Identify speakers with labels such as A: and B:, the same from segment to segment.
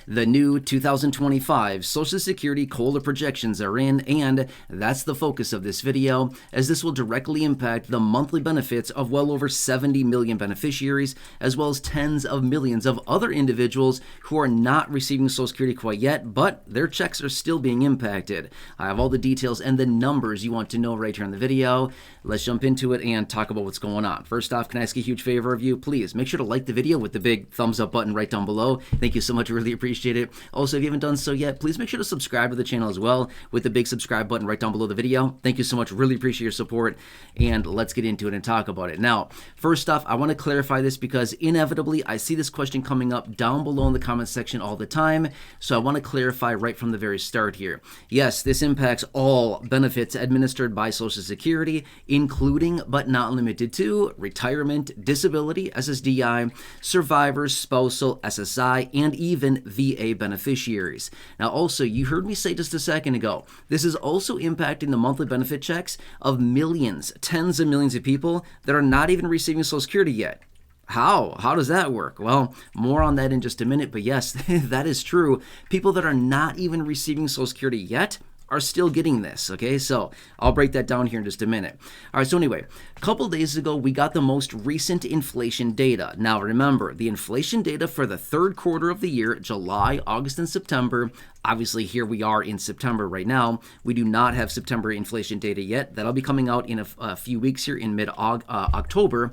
A: The new 2025 Social Security COLA projections are in, and that's the focus of this video, as this will directly impact the monthly benefits of well over 70 million beneficiaries, as well as tens of millions of other individuals who are not receiving Social Security quite yet, but their checks are still being impacted. I have all the details and the numbers you want to know right here in the video. Let's jump into it and talk about what's going on. First off, can I ask a huge favor of you? Please make sure to like the video with the big thumbs up button right down below. Thank you so much. I really appreciate it. Also, if you haven't done so yet, please make sure to subscribe to the channel as well with the big subscribe button right down below the video. Thank you so much. Really appreciate your support, and let's get into it and talk about it. Now, first off, I want to clarify this because inevitably I see this question coming up down below in the comment section all the time, so I want to clarify right from the very start here. Yes, this impacts all benefits administered by Social Security, including but not limited to retirement, disability, SSDI, survivors, spousal, SSI, and even VA beneficiaries. Now also, you heard me say just a second ago, this is also impacting the monthly benefit checks of millions, tens of millions of people that are not even receiving Social Security yet. How does that work? Well, more on that in just a minute, but yes, that is true. People that are not even receiving Social Security yet are still getting this, okay? So I'll break that down here in just a minute. All right, so anyway, a couple days ago, we got the most recent inflation data. Now remember, the inflation data for the third quarter of the year, July, August, and September, obviously here we are in September right now. We do not have September inflation data yet. That'll be coming out in a few weeks here in mid-October.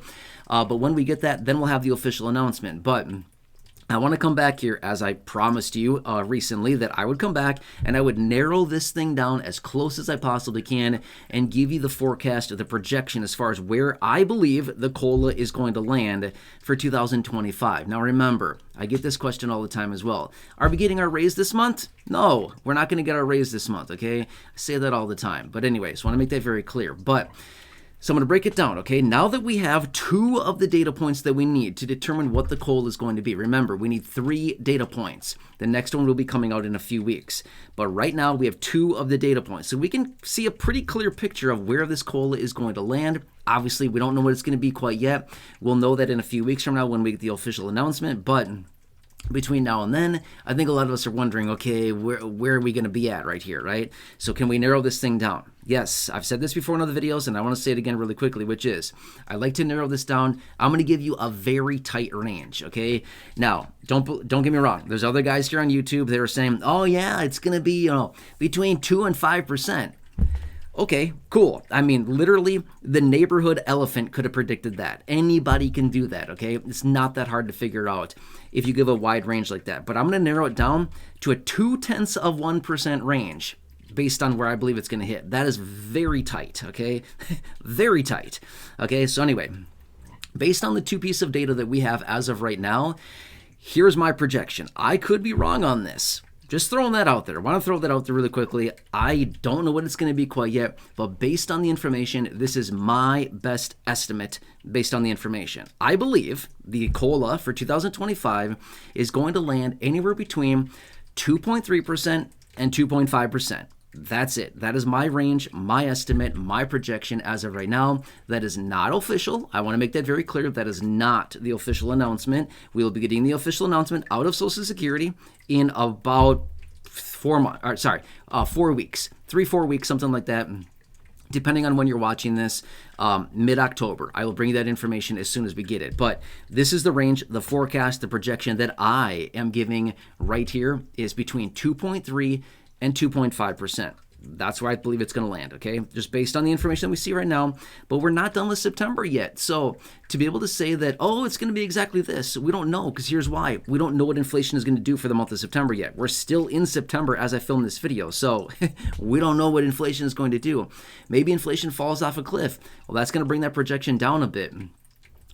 A: But when we get that, then we'll have the official announcement. But I want to come back here, as I promised you recently that I would come back and I would narrow this thing down as close as I possibly can and give you the forecast of the projection as far as where I believe the COLA is going to land for 2025. Now remember, I get this question all the time as well. Are we getting our raise this month? No, we're not going to get our raise this month, okay? I say that all the time. But anyway, so I want to make that very clear. So I'm going to break it down, okay? Now that we have two of the data points that we need to determine what the COLA is going to be. Remember, we need 3 data points. The next one will be coming out in a few weeks. But right now, we have 2 of the data points. So we can see a pretty clear picture of where this COLA is going to land. Obviously, we don't know what it's going to be quite yet. We'll know that in a few weeks from now when we get the official announcement. But between now and then, I think a lot of us are wondering, okay, where are we going to be at right here, right? So can we narrow this thing down? Yes, I've said this before in other videos, and I want to say it again really quickly, which is, I like to narrow this down. I'm going to give you a very tight range, okay? Now, don't get me wrong. There's other guys here on YouTube that are saying, oh yeah, it's going to be, between 2 and 5%. Okay, cool. I mean, literally, the neighborhood elephant could have predicted that. Anybody can do that, okay? It's not that hard to figure out if you give a wide range like that. But I'm going to narrow it down to a 0.2% range based on where I believe it's going to hit. That is very tight, okay? Very tight. Okay, so anyway, based on the 2 pieces of data that we have as of right now, here's my projection. I could be wrong on this. Just throwing that out there. I want to throw that out there really quickly. I don't know what it's going to be quite yet, but based on the information, this is my best estimate based on the information. I believe the COLA for 2025 is going to land anywhere between 2.3% and 2.5%. That's it. That is my range, my estimate, my projection as of right now. That is not official. I want to make that very clear. That is not the official announcement. We will be getting the official announcement out of Social Security in about 4 weeks, 3-4 weeks, something like that. Depending on when you're watching this, mid-October. I will bring you that information as soon as we get it. But this is the range, the forecast, the projection that I am giving right here is between 2.3 and 2.5%. That's where I believe it's going to land, okay? Just based on the information that we see right now. But we're not done with September yet. So to be able to say that, oh, it's going to be exactly this, we don't know, because here's why. We don't know what inflation is going to do for the month of September yet. We're still in September as I film this video. So we don't know what inflation is going to do. Maybe inflation falls off a cliff. Well, that's going to bring that projection down a bit.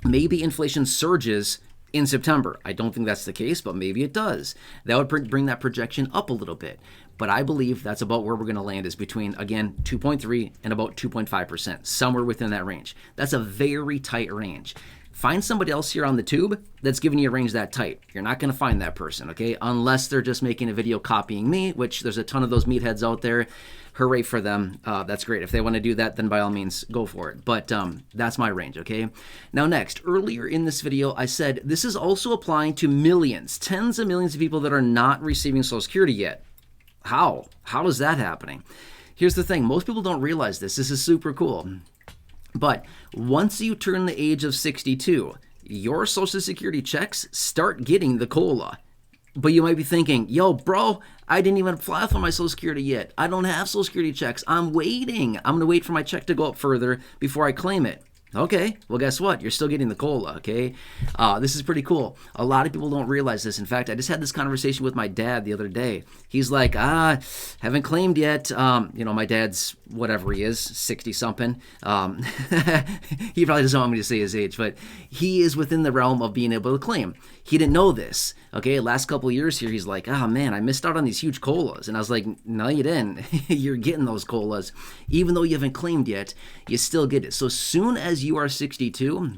A: Maybe inflation surges in September. I don't think that's the case, but maybe it does. That would bring that projection up a little bit. But I believe that's about where we're going to land, is between, again, 2.3 and about 2.5%, somewhere within that range. That's a very tight range. Find somebody else here on the tube that's giving you a range that tight. You're not going to find that person, okay? Unless they're just making a video copying me, which there's a ton of those meatheads out there. Hooray for them. That's great. If they want to do that, then by all means, go for it. But that's my range, okay? Now next, earlier in this video, I said this is also applying to millions, tens of millions of people that are not receiving Social Security yet. How? How is that happening? Here's the thing. Most people don't realize this. This is super cool. But once you turn the age of 62, your Social Security checks start getting the COLA. But you might be thinking, yo, bro, I didn't even apply for my Social Security yet. I don't have Social Security checks. I'm waiting. I'm going to wait for my check to go up further before I claim it. Okay, well, guess what? You're still getting the COLA, okay? This is pretty cool. A lot of people don't realize this. In fact, I just had this conversation with my dad the other day. He's like, haven't claimed yet. My dad's whatever he is, 60-something. He probably doesn't want me to say his age, but he is within the realm of being able to claim. He didn't know this, okay? Last couple of years here, he's like, man, I missed out on these huge COLAs. And I was like, no, you didn't. You're getting those COLAs. Even though you haven't claimed yet, you still get it. So soon as you are 62,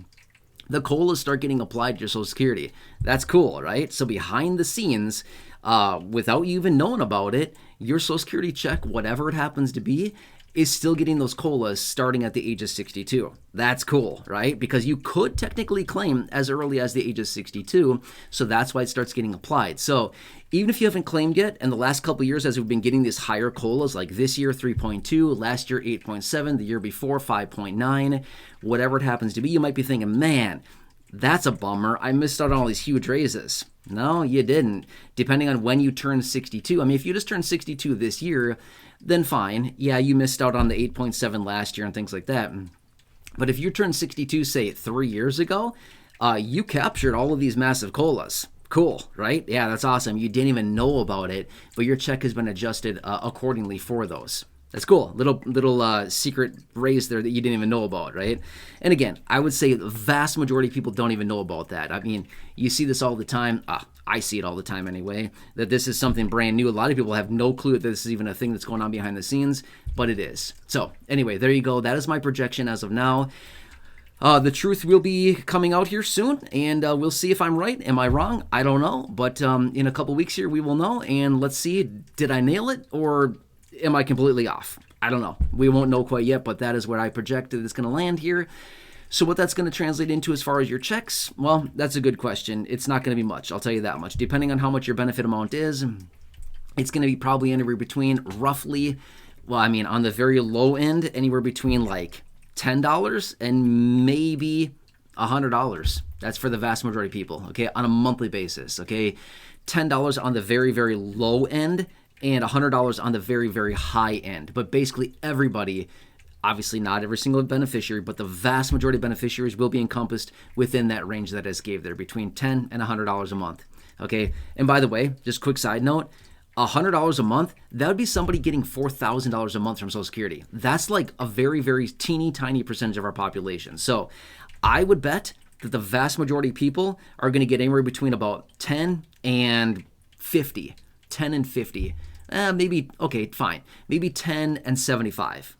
A: the COLAs start getting applied to your Social Security. That's cool, right? So behind the scenes, without you even knowing about it, your Social Security check, whatever it happens to be, is still getting those COLAs starting at the age of 62. That's cool, right? Because you could technically claim as early as the age of 62, so that's why it starts getting applied. So even if you haven't claimed yet, and the last couple of years as we've been getting these higher COLAs, like this year 3.2, last year 8.7, the year before 5.9, whatever it happens to be, you might be thinking, man, that's a bummer. I missed out on all these huge raises. No, you didn't. Depending on when you turn 62. I mean, if you just turned 62 this year, then fine. Yeah, you missed out on the 8.7 last year and things like that. But if you turned 62, say 3 years ago, you captured all of these massive COLAs. Cool, right? Yeah, that's awesome. You didn't even know about it, but your check has been adjusted accordingly for those. That's cool. Little secret raise there that you didn't even know about, right? And again, I would say the vast majority of people don't even know about that. I mean, you see this all the time. I see it all the time anyway, that this is something brand new. A lot of people have no clue that this is even a thing that's going on behind the scenes, but it is. So anyway, there you go. That is my projection as of now. The truth will be coming out here soon, and we'll see if I'm right. Am I wrong? I don't know. But in a couple weeks here, we will know, and let's see, did I nail it, or am I completely off? I don't know. We won't know quite yet, but that is where I projected it's going to land here. So what that's going to translate into as far as your checks, well, that's a good question. It's not going to be much, I'll tell you that much. Depending on how much your benefit amount is, it's going to be probably anywhere between roughly, well, I mean, on the very low end, anywhere between like $10 and maybe $100. That's for the vast majority of people, okay, on a monthly basis, okay? $10 on the very, very low end, and $100 on the very, very high end. But basically everybody, obviously not every single beneficiary, but the vast majority of beneficiaries will be encompassed within that range that I just gave there, between $10 and $100 a month. Okay, and by the way, just quick side note, $100 a month, that would be somebody getting $4,000 a month from Social Security. That's like a very, very teeny tiny percentage of our population. So I would bet that the vast majority of people are going to get anywhere between about 10 and 50. 10 and 50. Maybe, okay, fine. Maybe 10 and 75.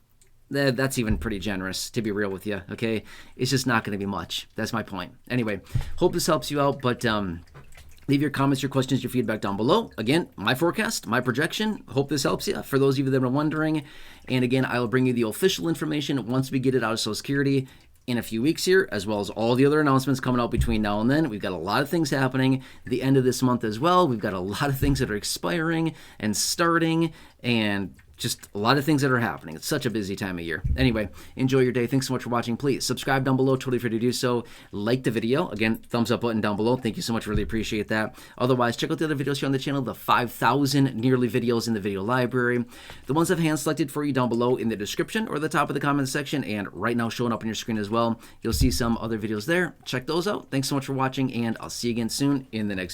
A: That's even pretty generous, to be real with you, okay? It's just not going to be much. That's my point. Anyway, hope this helps you out, but leave your comments, your questions, your feedback down below. Again, my forecast, my projection. Hope this helps you, for those of you that are wondering. And again, I will bring you the official information once we get it out of Social Security in a few weeks here, as well as all the other announcements coming out between now and then. We've got a lot of things happening at the end of this month as well. We've got a lot of things that are expiring and starting, and just a lot of things that are happening. It's such a busy time of year. Anyway, enjoy your day. Thanks so much for watching. Please subscribe down below. Totally free to do so. Like the video. Again, thumbs up button down below. Thank you so much. Really appreciate that. Otherwise, check out the other videos here on the channel, the 5,000 nearly videos in the video library. The ones I've hand selected for you down below in the description or the top of the comment section, and right now showing up on your screen as well. You'll see some other videos there. Check those out. Thanks so much for watching, and I'll see you again soon in the next video.